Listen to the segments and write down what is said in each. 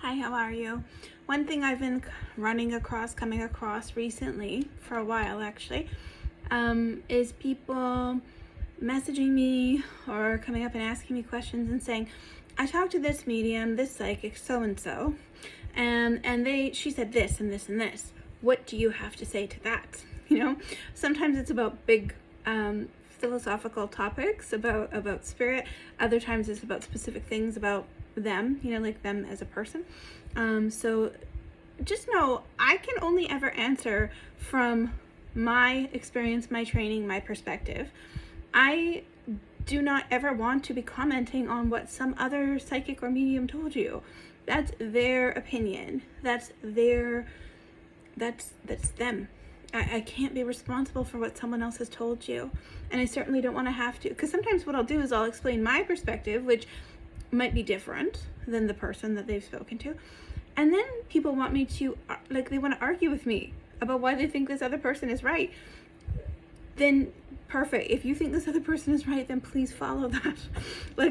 Hi, how are you? One thing I've been coming across recently, for a while actually, is people messaging me or coming up and asking me questions and saying, I talked to this medium, this psychic, so-and-so, and she said this and this and this. What do you have to say to that? Sometimes it's about big philosophical topics about spirit. Other times it's about specific things about them, like them as a person. So just know I can only ever answer from my experience, my training, my perspective. I do not ever want to be commenting on what some other psychic or medium told you. That's their opinion. That's them. I can't be responsible for what someone else has told you. And I certainly don't want to have to, because sometimes what I'll do is I'll explain my perspective, which might be different than the person that they've spoken to. And then people want me to, they want to argue with me about why they think this other person is right. Then perfect. If you think this other person is right, then please follow that.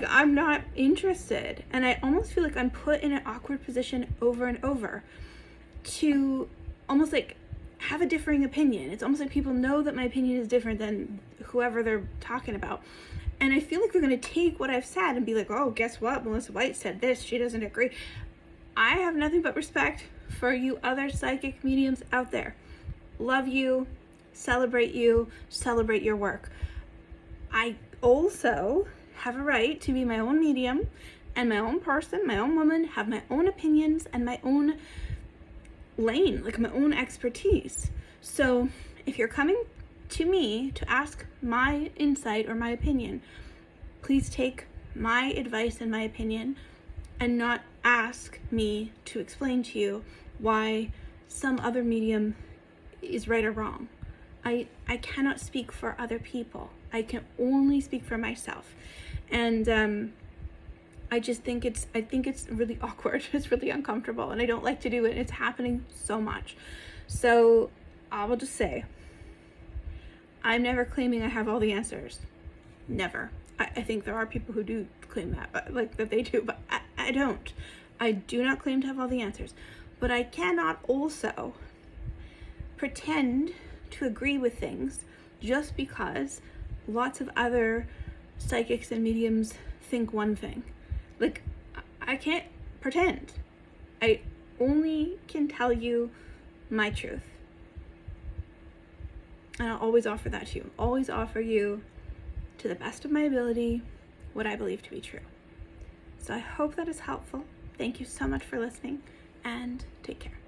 I'm not interested. And I almost feel like I'm put in an awkward position over and over to almost have a differing opinion. It's almost like people know that my opinion is different than whoever they're talking about. And I feel like they're going to take what I've said and be like, oh, guess what? Melissa White said this. She doesn't agree. I have nothing but respect for you other psychic mediums out there. Love you, celebrate your work. I also have a right to be my own medium and my own person, my own woman, have my own opinions and my own lane, my own expertise. So if you're coming to me to ask my insight or my opinion, please take my advice and my opinion and not ask me to explain to you why some other medium is right or wrong. I cannot speak for other people. I can only speak for myself. And I think it's really awkward. It's really uncomfortable and I don't like to do it. It's happening so much. So I will just say, I'm never claiming I have all the answers. Never. I think there are people who do claim that, that they do, but I don't. I do not claim to have all the answers. But I cannot also pretend to agree with things just because lots of other psychics and mediums think one thing. I can't pretend. I only can tell you my truth. And I'll always offer that to you. Always offer you, to the best of my ability, what I believe to be true. So I hope that is helpful. Thank you so much for listening, and take care.